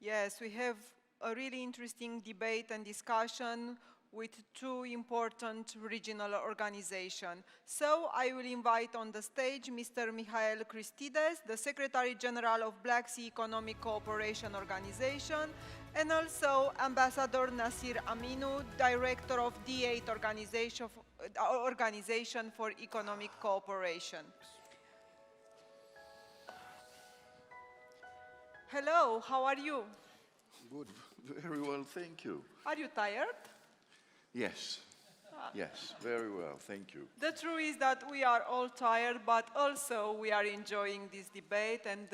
Yes, we have a really interesting debate and discussion with two important regional organizations. So I will invite on the stage Mr. Michael CHRISTIDES, the Secretary General of Black Sea Economic Cooperation Organization, and also Ambassador Nasir Aminu, Director of D-8 Organization for Economic Cooperation. Hello, how are you? Good, very well, thank you. Are you tired? Yes, yes, very well, thank you. The truth is that we are all tired, but also we are enjoying this debate, and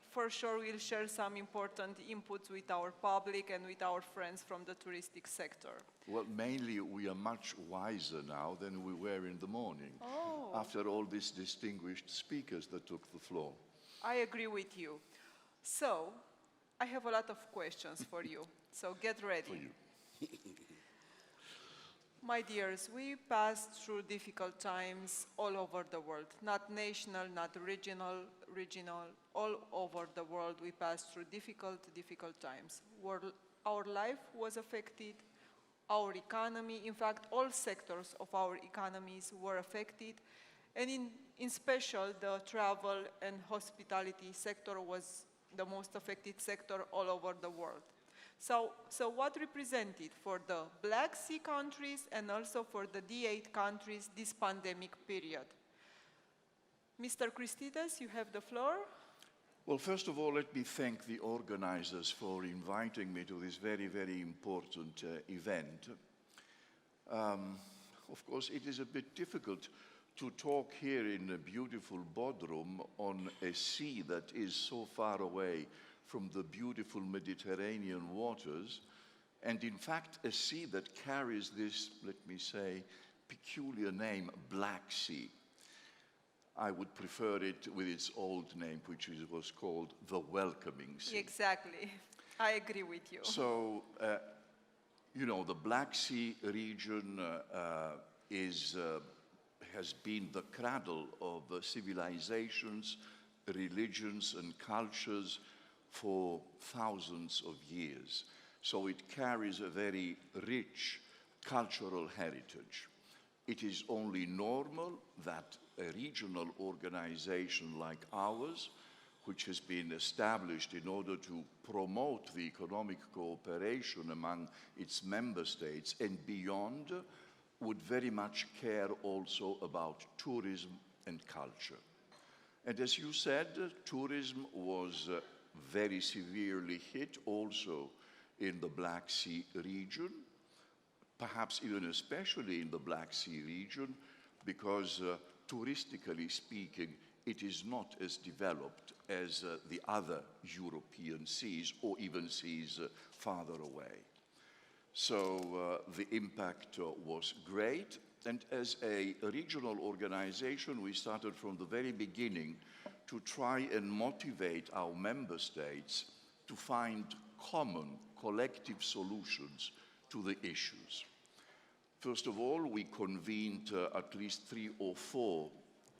for sure we'll share some important inputs with our public and with our friends from the touristic sector. Well, mainly we are much wiser now than we were in the morning, after all these distinguished speakers that took the floor. I agree with you. So, I have a lot of questions for you, so get ready. For you. My dears, we passed through difficult times all over the world, not national, not regional, all over the world we passed through difficult times. Our life was affected, our economy, in fact, all sectors of our economies were affected, and in special, the travel and hospitality sector was the most affected sector all over the world. So what represented for the Black Sea countries and also for the D8 countries this pandemic period? Mr. CHRISTIDES, you have the floor. Well, first of all, let me thank the organizers for inviting me to this very, very important event. Of course, it is a bit difficult to talk here in a beautiful Bodrum on a sea that is so far away from the beautiful Mediterranean waters, and in fact a sea that carries this, let me say, peculiar name, Black Sea. I would prefer it with its old name, which was called the Welcoming Sea. Exactly. I agree with you. So, you know, the Black Sea region has been the cradle of civilizations, religions, and cultures for thousands of years. So it carries a very rich cultural heritage. It is only normal that a regional organization like ours, which has been established in order to promote the economic cooperation among its member states and beyond, would very much care also about tourism and culture. And as you said, tourism was very severely hit also in the Black Sea region, perhaps even especially in the Black Sea region, because touristically speaking, it is not as developed as the other European seas or even seas farther away. So the impact was great, and as a regional organization, we started from the very beginning to try and motivate our member states to find common, collective solutions to the issues. First of all, we convened at least 3 or 4,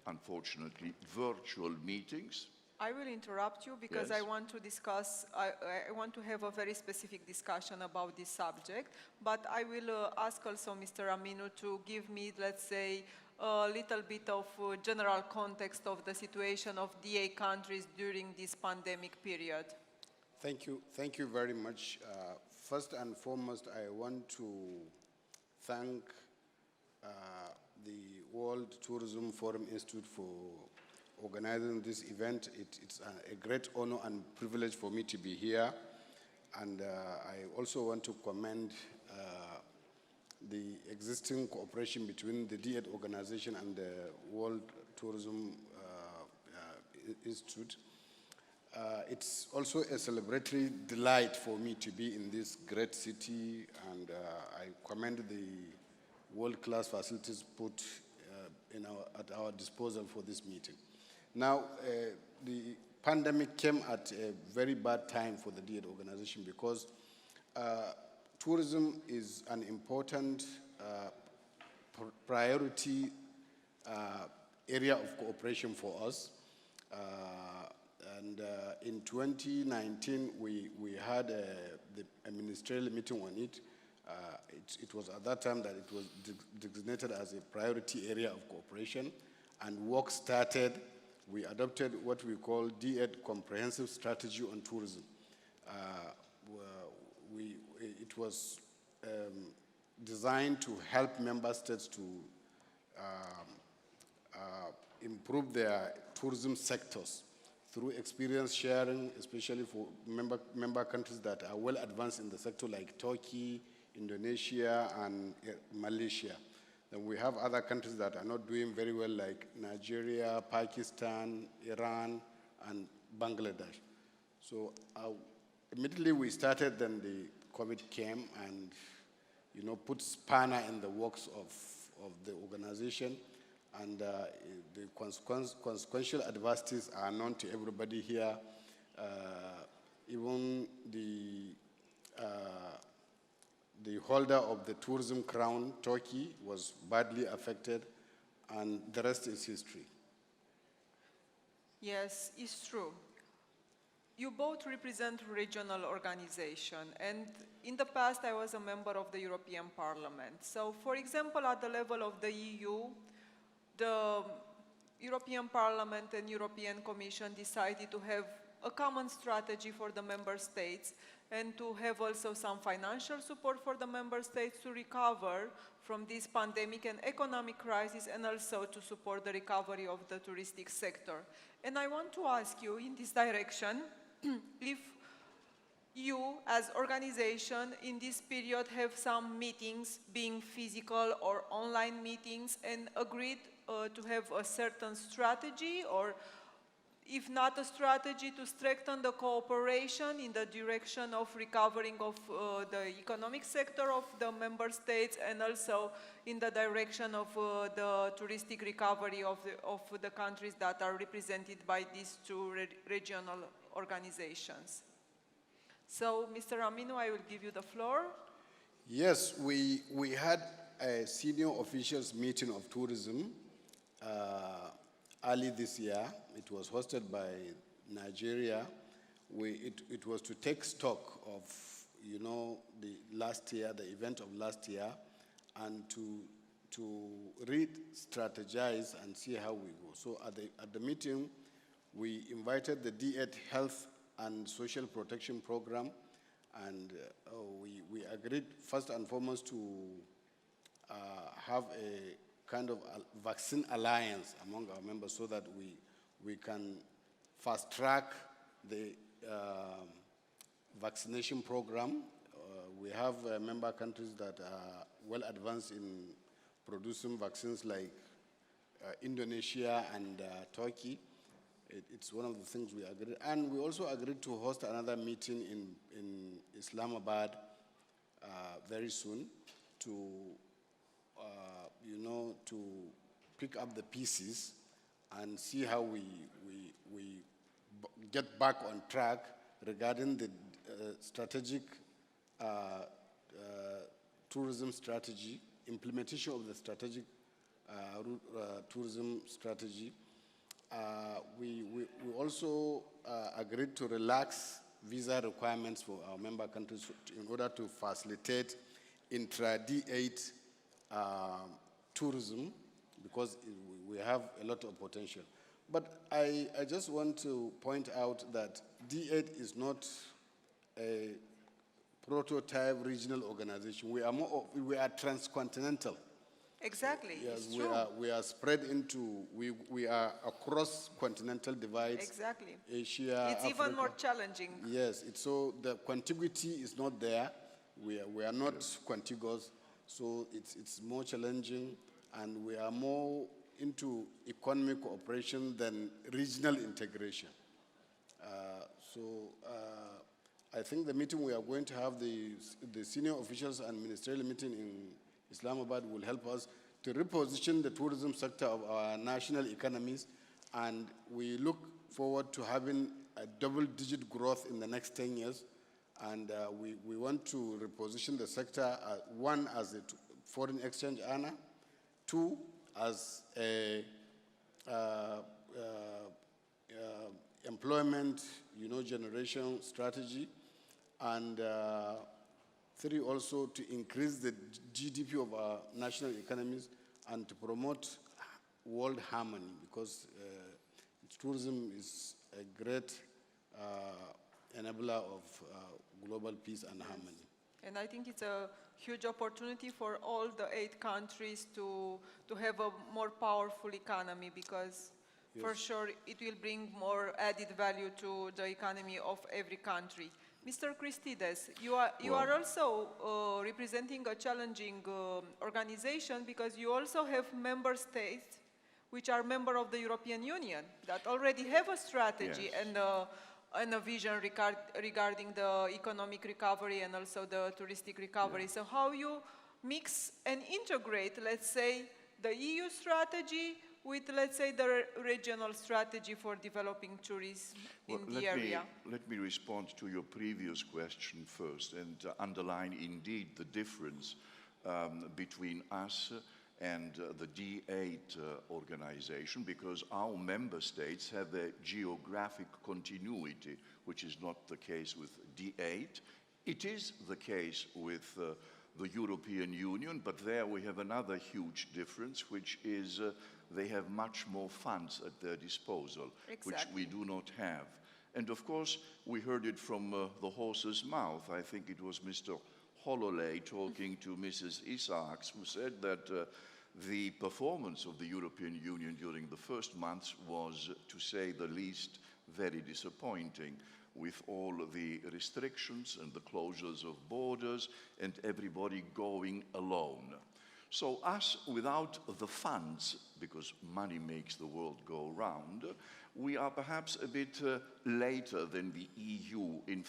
unfortunately, virtual meetings. I will interrupt you because Yes. I want to discuss, I want to have a very specific discussion about this subject, but I will ask also Mr. Aminu to give me, let's say, a little bit of general context of the situation of D8 countries during this pandemic period. Thank you very much. First and foremost, I want to thank the World Tourism Forum Institute for organizing this event. It's a great honor and privilege for me to be here. And I also want to commend the existing cooperation between the D8 organization and the World Tourism Institute. It's also a celebratory delight for me to be in this great city, and I commend the world-class facilities put at our disposal for this meeting. Now, the pandemic came at a very bad time for the D8 organization because tourism is an important priority area of cooperation for us. And in 2019, we had a ministerial meeting on it. It was at that time that it was designated as a priority area of cooperation, and work started. We adopted what we call D-8 Comprehensive Strategy on Tourism. It was designed to help member states to improve their tourism sectors through experience sharing, especially for member countries that are well advanced in the sector like Turkey, Indonesia, and Malaysia. Then we have other countries that are not doing very well like Nigeria, Pakistan, Iran, and Bangladesh. So immediately we started, then the COVID came and put spanner in the works of the organization. And the consequential adversities are known to everybody here. Even the holder of the tourism crown, Turkey, was badly affected, and the rest is history. Yes, it's true. You both represent regional organization, and in the past I was a member of the European Parliament. So, for example, at the level of the EU, the European Parliament and European Commission decided to have a common strategy for the member states and to have also some financial support for the member states to recover from this pandemic and economic crisis, and also to support the recovery of the touristic sector. And I want to ask you in this direction, if you as organization in this period have some meetings, being physical or online meetings, and agreed to have a certain strategy, or if not a strategy, to strengthen the cooperation in the direction of recovering of the economic sector of the member states, and also in the direction of the touristic recovery of the countries that are represented by these two regional organizations. So, Mr. Aminu, I will give you the floor. Yes, we had a senior officials meeting of tourism early this year. It was hosted by Nigeria. It was to take stock of, the last year, the event of last year, and to re-strategize and see how we go. So at the meeting, we invited the D-8 Health and Social Protection Program, and we agreed first and foremost to have a kind of a vaccine alliance among our members so that we can fast track the vaccination program. We have member countries that are well advanced in producing vaccines like Indonesia and Turkey. It's one of the things we agreed. And we also agreed to host another meeting in Islamabad very soon to to pick up the pieces and see how we get back on track regarding the strategic tourism strategy, implementation of the strategic tourism strategy. We also agreed to relax visa requirements for our member countries in order to facilitate intra-D8 tourism, because we have a lot of potential. But I just want to point out that D8 is not a prototype regional organization. We are transcontinental. Exactly, Yes, it's true. we are spread into, we are across continental divides. Exactly. Asia, It's Africa. even more challenging. Yes, so the contiguity is not there. We are not contiguous, so it's more challenging, and we are more into economic cooperation than regional integration. I think the meeting we are going to have, the senior officials and ministerial meeting in Islamabad, will help us to reposition the tourism sector of our national economies, and we look forward to having a double-digit growth in the next 10 years. And we want to reposition the sector, one, as a foreign exchange earner, two, as a employment, generation strategy, and 3, also to increase the GDP of our national economies and to promote world harmony, because tourism is a great enabler of global peace and harmony. And I think it's a huge opportunity for all the 8 countries to have a more powerful economy, because for sure it will bring more added value to the economy of every country. Mr. CHRISTIDES, you are also representing a challenging organization, because you also have member states which are member of the European Union that already have a strategy and a vision regarding the economic recovery and also the touristic recovery. So how you mix and integrate, let's say, the EU strategy with, let's say, the regional strategy for developing tourism in the area? Let me respond to your previous question first and underline indeed the difference between us and the D-8 organization, because our member states have a geographic continuity, which is not the case with D-8. It is the case with the European Union, but there we have another huge difference, which is they have much more funds at their disposal, which we do not have. And of course, we heard it from the horse's mouth. I think it was Mr. Holloway talking to Mrs. Isaacs, who said that the performance of the European Union during the first months was, to say the least, very disappointing, with all the restrictions and the closures of borders and everybody going alone. So us, without the funds, because money makes the world go round, we are perhaps a bit later than the EU in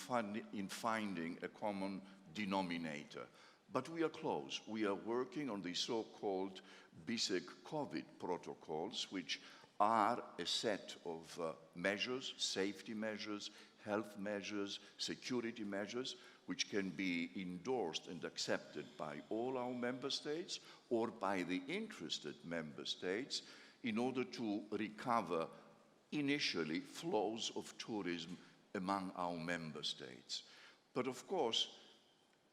finding a common denominator. But we are close. We are working on the so-called BSEC COVID protocols, which are a set of measures, safety measures, health measures, security measures, which can be endorsed and accepted by all our member states or by the interested member states in order to recover initially flows of tourism among our member states. But of course,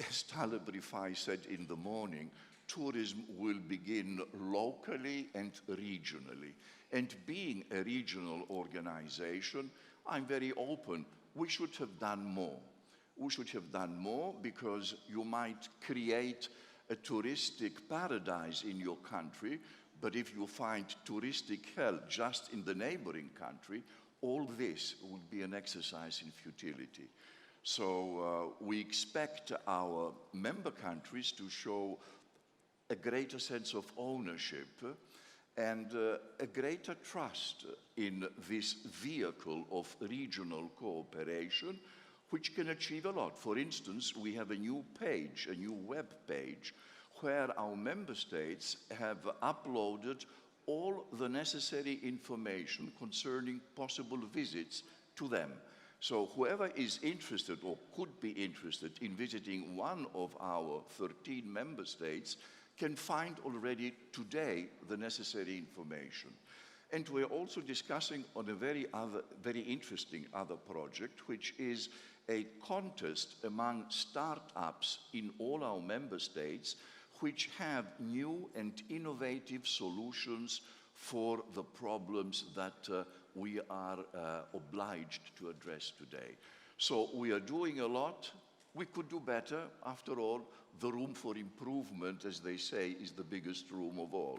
as Taleb Rifai said in the morning, tourism will begin locally and regionally. And being a regional organization, I'm very open. We should have done more. We should have done more, because you might create a touristic paradise in your country, but if you find touristic hell just in the neighboring country, all this would be an exercise in futility. So we expect our member countries to show a greater sense of ownership and a greater trust in this vehicle of regional cooperation, which can achieve a lot. For instance, we have a new page, a new web page, where our member states have uploaded all the necessary information concerning possible visits to them. So whoever is interested or could be interested in visiting one of our 13 member states can find already today the necessary information. And we're also discussing on a very interesting other project, which is a contest among startups in all our member states which have new and innovative solutions for the problems that we are obliged to address today. So we are doing a lot. We could do better. After all, the room for improvement, as they say, is the biggest room of all.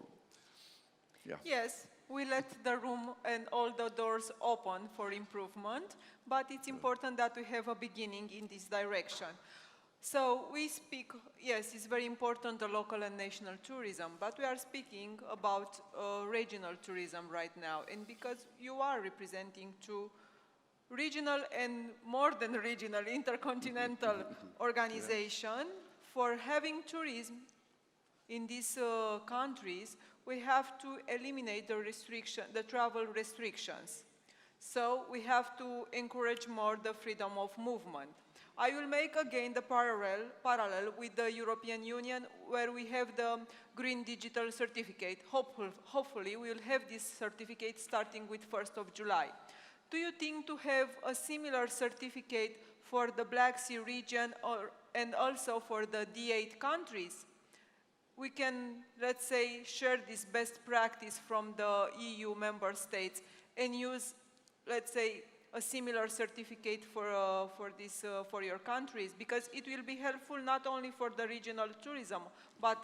Yeah. Yes, we let the room and all the doors open for improvement, but it's important that we have a beginning in this direction. So we speak, yes, it's very important, the local and national tourism, but we are speaking about regional tourism right now. And because you are representing two regional and more than regional, intercontinental organization, for having tourism in these countries, we have to eliminate the travel restrictions. So we have to encourage more the freedom of movement. I will make again the parallel with the European Union, where we have the Green Digital Certificate. Hopefully we will have this certificate starting with 1st of July. Do you think to have a similar certificate for the Black Sea region and also for the D-8 countries? We can, let's say, share this best practice from the EU member states and use, let's say, a similar certificate for your countries, because it will be helpful not only for the regional tourism, but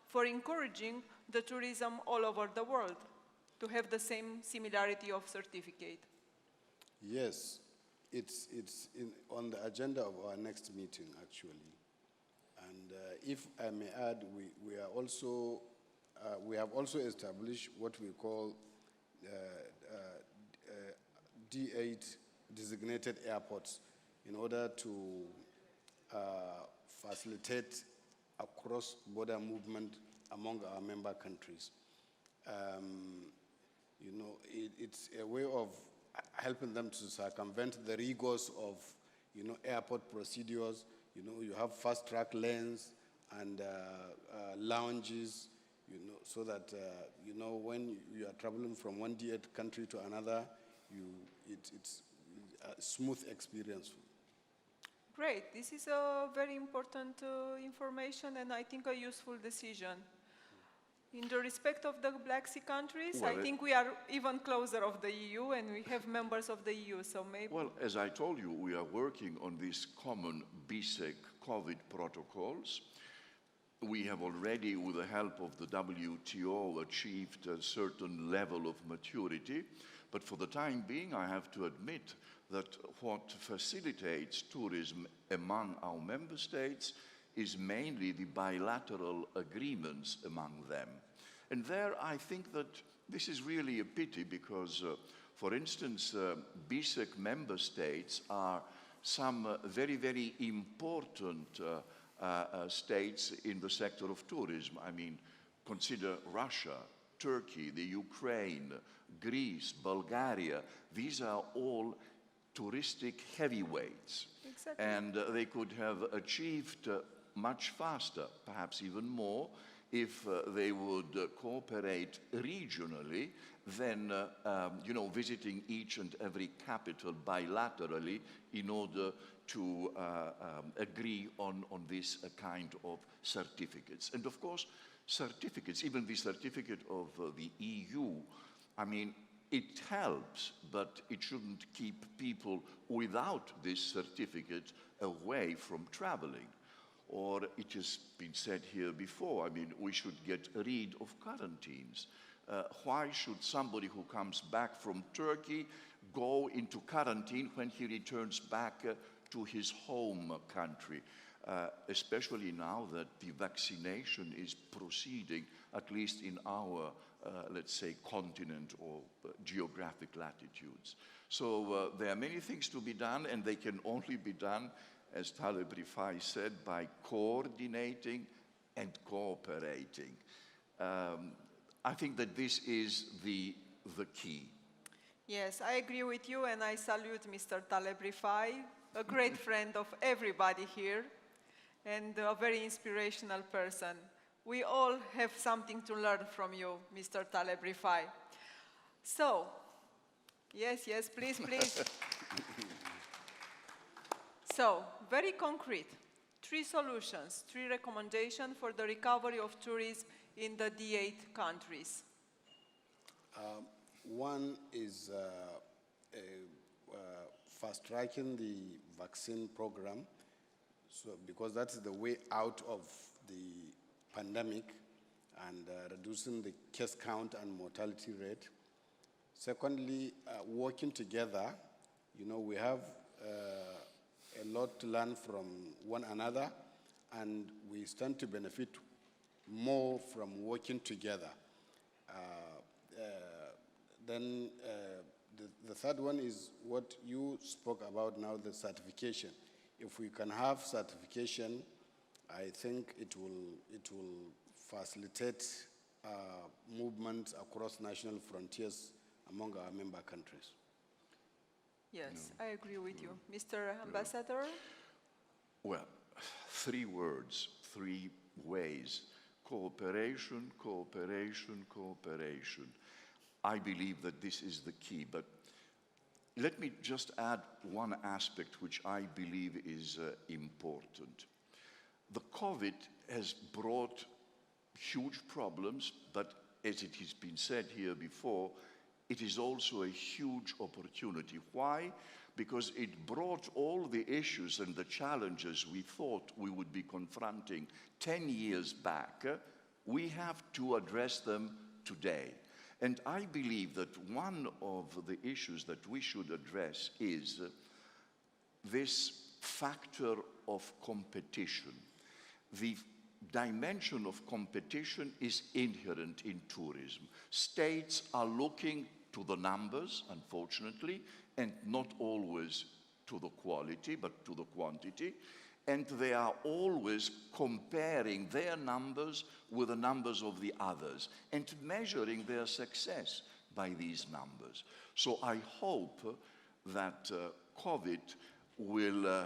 for encouraging the tourism all over the world to have the same similarity of certificate. Yes, it's on the agenda of our next meeting, actually. And if I may add, we have also established what we call D-8 designated airports in order to facilitate a cross-border movement among our member countries. You know, it's a way of helping them to circumvent the rigors of, you know, airport procedures. You know, you have fast-track lanes and lounges, you know, so that, you know, when you are traveling from one D8 country to another, it's a smooth experience. Great. This is a very important information and I think a useful decision. In the respect of the Black Sea countries, Well, I think we are even closer of the EU and we have members of the EU, so maybe... Well, as I told you, we are working on these common BSEC COVID protocols. We have already, with the help of the WTO, achieved a certain level of maturity. But for the time being, I have to admit that what facilitates tourism among our member states is mainly the bilateral agreements among them. And there I think that this is really a pity because, for instance, BSEC member states are some very, very important states in the sector of tourism. I mean, consider Russia, Turkey, the Ukraine, Greece, Bulgaria. These are all touristic heavyweights. Exactly. And they could have achieved much faster, perhaps even more, if they would cooperate regionally than you know, visiting each and every capital bilaterally in order to agree on this kind of certificates. And of course, certificates, even the certificate of the EU, I mean, it helps, but it shouldn't keep people without this certificate away from traveling. Or it has been said here before, I mean, we should get rid of quarantines. Why should somebody who comes back from Turkey go into quarantine when he returns back to his home country? Especially now that the vaccination is proceeding, at least in our, let's say, continent or geographic latitudes. So there are many things to be done, and they can only be done, as Taleb Rifai said, by coordinating and cooperating. I think that this is the key. Yes, I agree with you, and I salute Mr. Taleb Rifai, a great friend of everybody here, and a very inspirational person. We all have something to learn from you, Mr. Taleb Rifai. So, yes, please. So, very concrete, 3 solutions, 3 recommendations for the recovery of tourism in the D8 countries. One is fast-tracking the vaccine program, so because that's the way out of the pandemic, and reducing the case count and mortality rate. Secondly, working together. You know, we have a lot to learn from one another, and we stand to benefit more from working together. Then the third one is what you spoke about now, the certification. If we can have certification, I think it will facilitate movement across national frontiers among our member countries. Yes, I agree with you. Mr. Ambassador? Well, 3 words, 3 ways. Cooperation, cooperation, cooperation. I believe that this is the key, but let me just add one aspect which I believe is important. The COVID has brought huge problems, but as it has been said here before, it is also a huge opportunity. Why? Because it brought all the issues and the challenges we thought we would be confronting 10 years back. We have to address them today. And I believe that one of the issues that we should address is this factor of competition. The dimension of competition is inherent in tourism. States are looking to the numbers, unfortunately, and not always to the quality, but to the quantity. And they are always comparing their numbers with the numbers of the others and measuring their success by these numbers. So I hope that COVID will,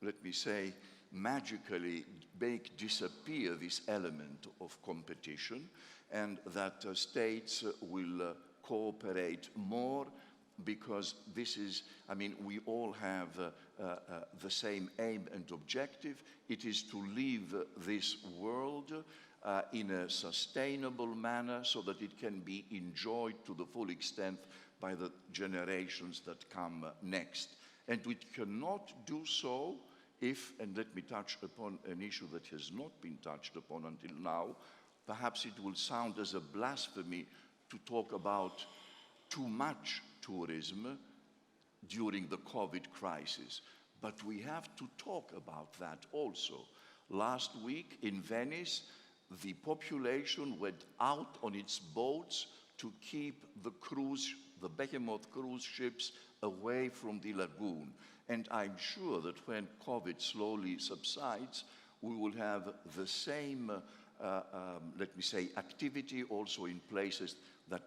let me say, magically make disappear this element of competition, and that states will cooperate more, because this is, I mean, we all have the same aim and objective. It is to leave this world in a sustainable manner so that it can be enjoyed to the full extent by the generations that come next. And we cannot do so if, and let me touch upon an issue that has not been touched upon until now, perhaps it will sound as a blasphemy to talk about too much tourism during the COVID crisis. But we have to talk about that also. Last week in Venice, the population went out on its boats to keep the behemoth cruise ships away from the lagoon. And I'm sure that when COVID slowly subsides, we will have the same, let me say, activity also in places that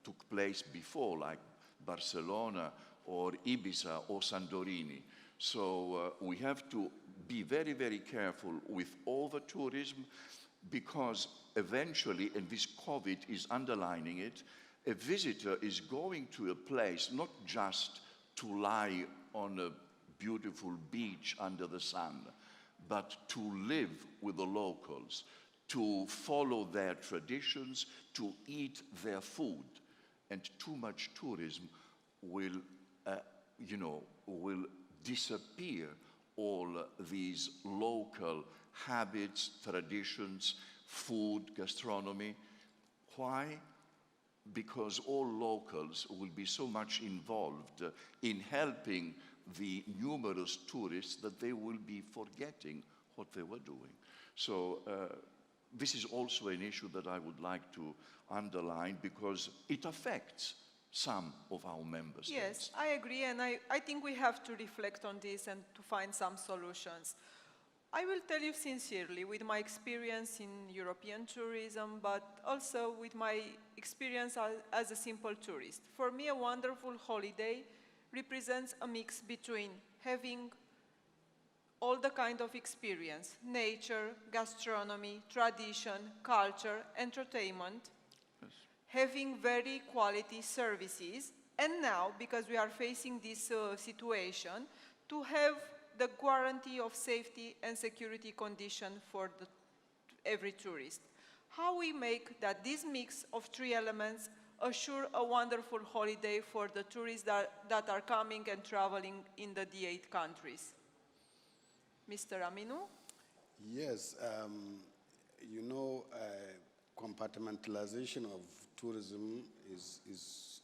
took place before, like Barcelona or Ibiza or Santorini. So we have to be very, very careful with over-tourism, because eventually, and this COVID is underlining it, a visitor is going to a place not just to lie on a beautiful beach under the sun, but to live with the locals, to follow their traditions, to eat their food. And too much tourism will, will disappear all these local habits, traditions, food, gastronomy. Why? Because all locals will be so much involved in helping the numerous tourists that they will be forgetting what they were doing. So this is also an issue that I would like to underline, because it affects some of our member states. Yes, I agree, and I think we have to reflect on this and to find some solutions. I will tell you sincerely, with my experience in European tourism, but also with my experience as a simple tourist. For me, a wonderful holiday represents a mix between having all the kind of experience: nature, gastronomy, tradition, culture, entertainment, Yes. having very quality services, and now, because we are facing this situation, to have the guarantee of safety and security condition for every tourist. How we make that this mix of three elements assure a wonderful holiday for the tourists that are coming and traveling in the D-8 countries? Mr. Aminu? Yes, compartmentalization of tourism is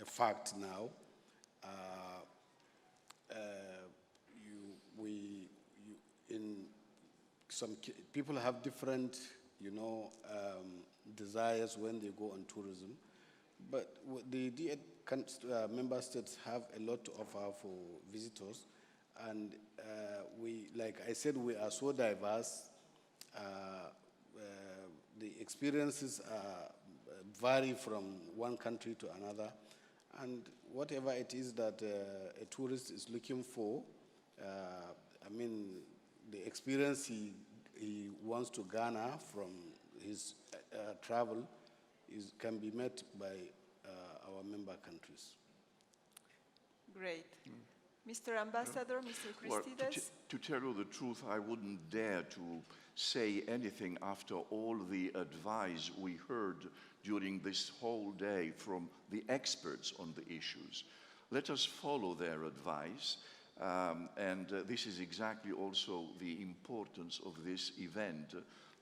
a fact now. People have different, desires when they go on tourism, but the D8 member states have a lot to offer for visitors, and like I said, we are so diverse. The experiences vary from one country to another, and whatever it is that a tourist is looking for, the experience he wants to garner from his travel can be met by our member countries. Great. Mr. Ambassador, Mr. Well, Christides? to tell you the truth, I wouldn't dare to say anything after all the advice we heard during this whole day from the experts on the issues. Let us follow their advice, and this is exactly also the importance of this event,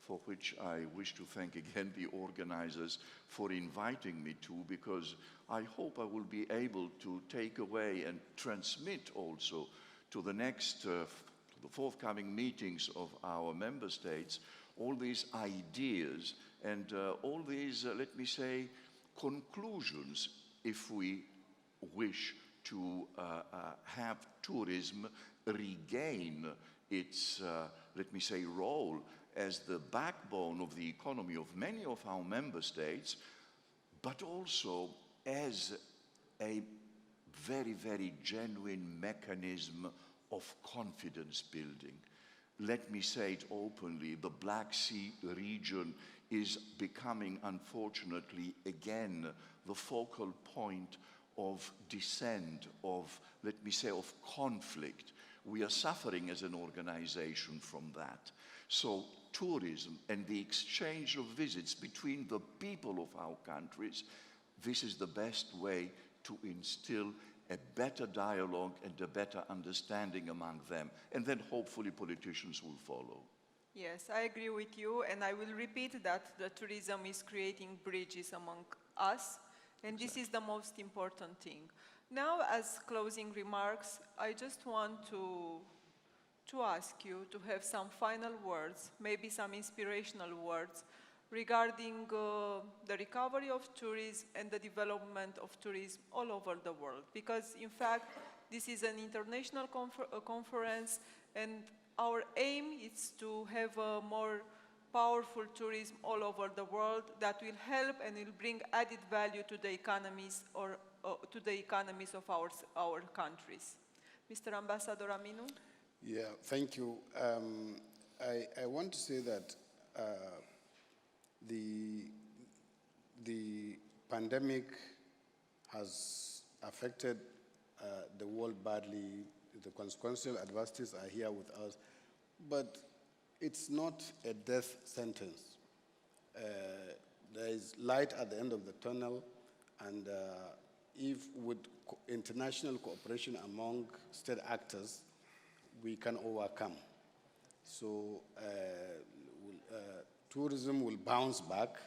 for which I wish to thank again the organizers for inviting me to, because I hope I will be able to take away and transmit also to the next, the forthcoming meetings of our member states, all these ideas and all these, let me say, conclusions, if we wish to have tourism regain its, let me say, role as the backbone of the economy of many of our member states, but also as a very, very genuine mechanism of confidence building. Let me say it openly, the Black Sea region is becoming, unfortunately, again, the focal point of dissent, of, let me say, of conflict. We are suffering as an organization from that. So tourism and the exchange of visits between the people of our countries, this is the best way to instill a better dialogue and a better understanding among them. And then hopefully politicians will follow. Yes, I agree with you, and I will repeat that the tourism is creating bridges among us, and this is the most important thing. Now, as closing remarks, I just want to ask you to have some final words, maybe some inspirational words, regarding the recovery of tourism and the development of tourism all over the world. Because, in fact, this is an international conference, and our aim is to have a more powerful tourism all over the world that will help and will bring added value to the economies or to the economies of our countries. Mr. Ambassador Aminu? Yeah, thank you. I want to say that the pandemic has affected the world badly. The consequential adversities are here with us, but it's not a death sentence. There is light at the end of the tunnel, and if with international cooperation among state actors, we can overcome. So tourism will bounce back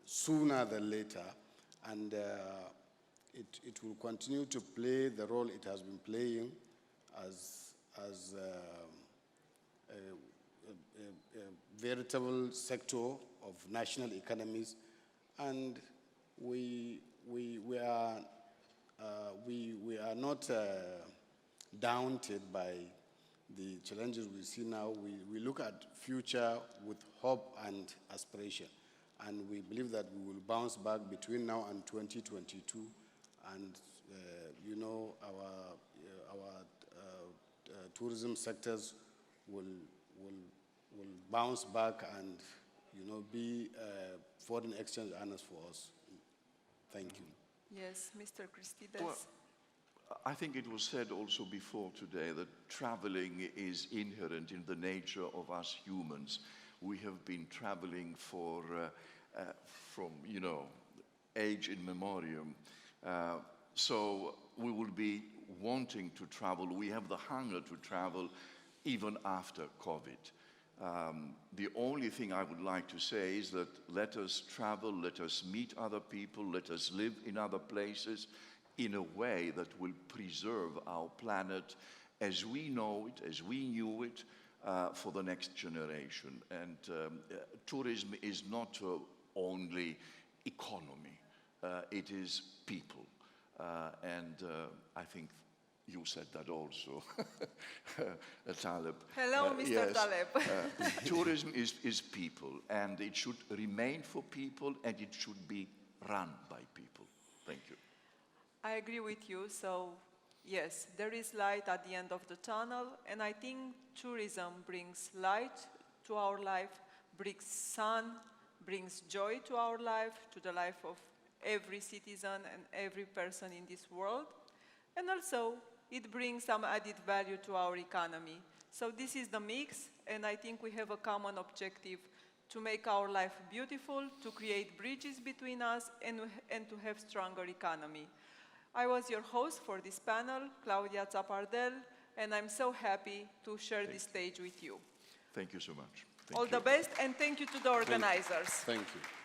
sooner than later, and it will continue to play the role it has been playing as a veritable sector of national economies, and we are not daunted by the challenges we see now. We look at future with hope and aspiration, and we believe that we will bounce back between now and 2022, and you know, our tourism sectors will bounce back and, you know, be foreign exchange earners for us. Thank you. Yes, Mr. Christides. Well, I think it was said also before today that traveling is inherent in the nature of us humans. We have been traveling from, you know, age in memoriam. So we will be wanting to travel. We have the hunger to travel even after COVID. The only thing I would like to say is that let us travel, let us meet other people, let us live in other places in a way that will preserve our planet as we know it, as we knew it, for the next generation. And tourism is not only economy, it is people. And I think you said that also, Taleb. Hello, Mr. Yes, Taleb. tourism is people, and it should remain for people, and it should be run by people. Thank you. I agree with you. So, yes, there is light at the end of the tunnel, and I think tourism brings light to our life, brings sun, brings joy to our life, to the life of every citizen and every person in this world. and also it brings some added value to our economy. So this is the mix, and I think we have a common objective to make our life beautiful, to create bridges between us, and to have stronger economy. I was your host for this panel, Claudia Zapardel, and I'm so happy to share this stage with you. Thank you so much. Thank All you. the best, and thank you to the organizers. Thank you.